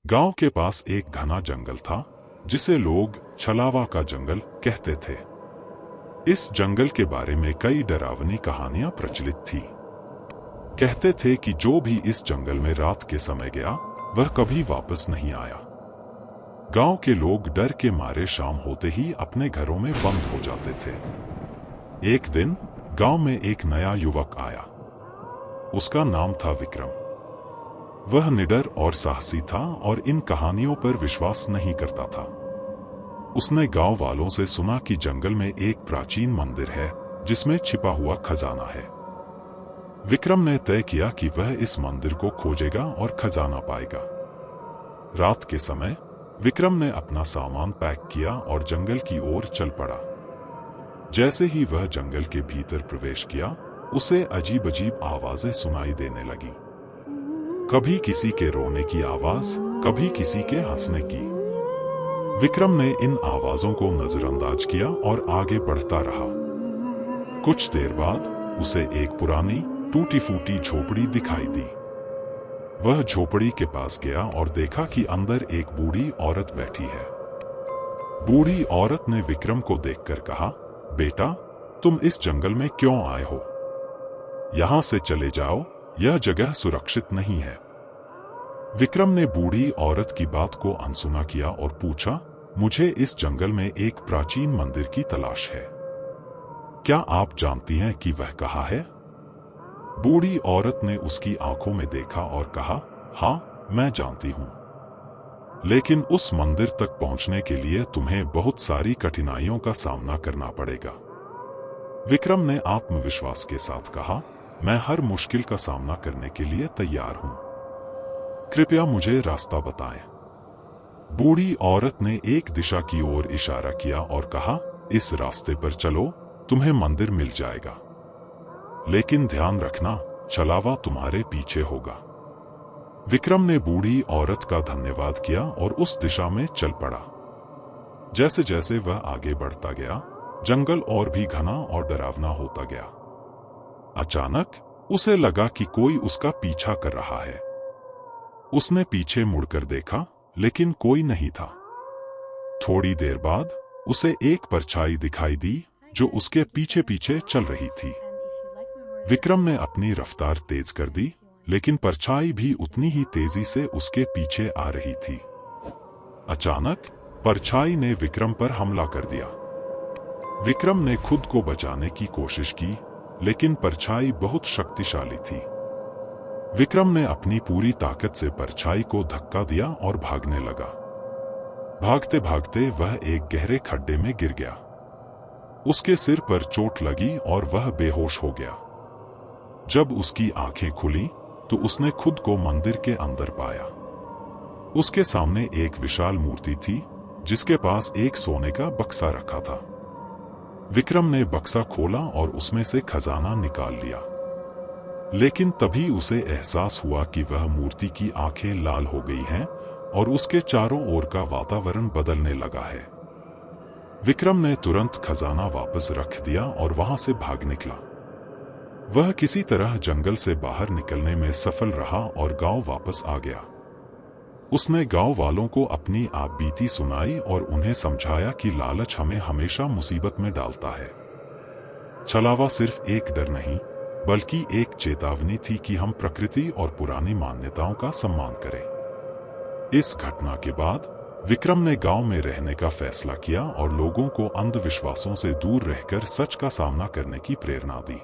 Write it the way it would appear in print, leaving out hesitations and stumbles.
गांव के पास एक घना जंगल था जिसे लोग छलावा का जंगल कहते थे। इस जंगल के बारे में कई डरावनी कहानियां प्रचलित थी। कहते थे कि जो भी इस जंगल में रात के समय गया वह कभी वापस नहीं आया। गांव के लोग डर के मारे शाम होते ही अपने घरों में बंद हो जाते थे। एक दिन गांव में एक नया युवक आया। उसका नाम था विक्रम। वह निडर और साहसी था और इन कहानियों पर विश्वास नहीं करता था। उसने गांव वालों से सुना कि जंगल में एक प्राचीन मंदिर है जिसमें छिपा हुआ खजाना है। विक्रम ने तय किया कि वह इस मंदिर को खोजेगा और खजाना पाएगा। रात के समय विक्रम ने अपना सामान पैक किया और जंगल की ओर चल पड़ा। जैसे ही वह जंगल के भीतर प्रवेश किया, उसे अजीब अजीब आवाजें सुनाई देने लगी। कभी किसी के रोने की आवाज, कभी किसी के हंसने की। विक्रम ने इन आवाजों को नजरअंदाज किया और आगे बढ़ता रहा। कुछ देर बाद उसे एक पुरानी टूटी फूटी झोपड़ी दिखाई दी। वह झोपड़ी के पास गया और देखा कि अंदर एक बूढ़ी औरत बैठी है। बूढ़ी औरत ने विक्रम को देखकर कहा, बेटा, तुम इस जंगल में क्यों आए हो? यहां से चले जाओ, यह जगह सुरक्षित नहीं है। विक्रम ने बूढ़ी औरत की बात को अनसुना किया और पूछा, मुझे इस जंगल में एक प्राचीन मंदिर की तलाश है। क्या आप जानती हैं कि वह कहाँ है? बूढ़ी औरत ने उसकी आंखों में देखा और कहा, हाँ, मैं जानती हूं, लेकिन उस मंदिर तक पहुंचने के लिए तुम्हें बहुत सारी कठिनाइयों का सामना करना पड़ेगा। विक्रम ने आत्मविश्वास के साथ कहा, मैं हर मुश्किल का सामना करने के लिए तैयार हूं। कृपया मुझे रास्ता बताएं। बूढ़ी औरत ने एक दिशा की ओर इशारा किया और कहा, इस रास्ते पर चलो, तुम्हें मंदिर मिल जाएगा। लेकिन ध्यान रखना, छलावा तुम्हारे पीछे होगा। विक्रम ने बूढ़ी औरत का धन्यवाद किया और उस दिशा में चल पड़ा। जैसे जैसे वह आगे बढ़ता गया, जंगल और भी घना और डरावना होता गया। अचानक उसे लगा कि कोई उसका पीछा कर रहा है। उसने पीछे मुड़कर देखा, लेकिन कोई नहीं था। थोड़ी देर बाद उसे एक परछाई दिखाई दी जो उसके पीछे पीछे चल रही थी। विक्रम ने अपनी रफ्तार तेज कर दी, लेकिन परछाई भी उतनी ही तेजी से उसके पीछे आ रही थी। अचानक परछाई ने विक्रम पर हमला कर दिया। विक्रम ने खुद को बचाने की कोशिश की, लेकिन परछाई बहुत शक्तिशाली थी। विक्रम ने अपनी पूरी ताकत से परछाई को धक्का दिया और भागने लगा। भागते भागते वह एक गहरे खड्डे में गिर गया। उसके सिर पर चोट लगी और वह बेहोश हो गया। जब उसकी आंखें खुली तो उसने खुद को मंदिर के अंदर पाया। उसके सामने एक विशाल मूर्ति थी जिसके पास एक सोने का बक्सा रखा था। विक्रम ने बक्सा खोला और उसमें से खजाना निकाल लिया, लेकिन तभी उसे एहसास हुआ कि वह मूर्ति की आंखें लाल हो गई हैं और उसके चारों ओर का वातावरण बदलने लगा है। विक्रम ने तुरंत खजाना वापस रख दिया और वहां से भाग निकला। वह किसी तरह जंगल से बाहर निकलने में सफल रहा और गांव वापस आ गया। उसने गांव वालों को अपनी आपबीती सुनाई और उन्हें समझाया कि लालच हमें हमेशा मुसीबत में डालता है। छलावा सिर्फ एक डर नहीं, बल्कि एक चेतावनी थी कि हम प्रकृति और पुरानी मान्यताओं का सम्मान करें। इस घटना के बाद विक्रम ने गांव में रहने का फैसला किया और लोगों को अंधविश्वासों से दूर रहकर सच का सामना करने की प्रेरणा दी।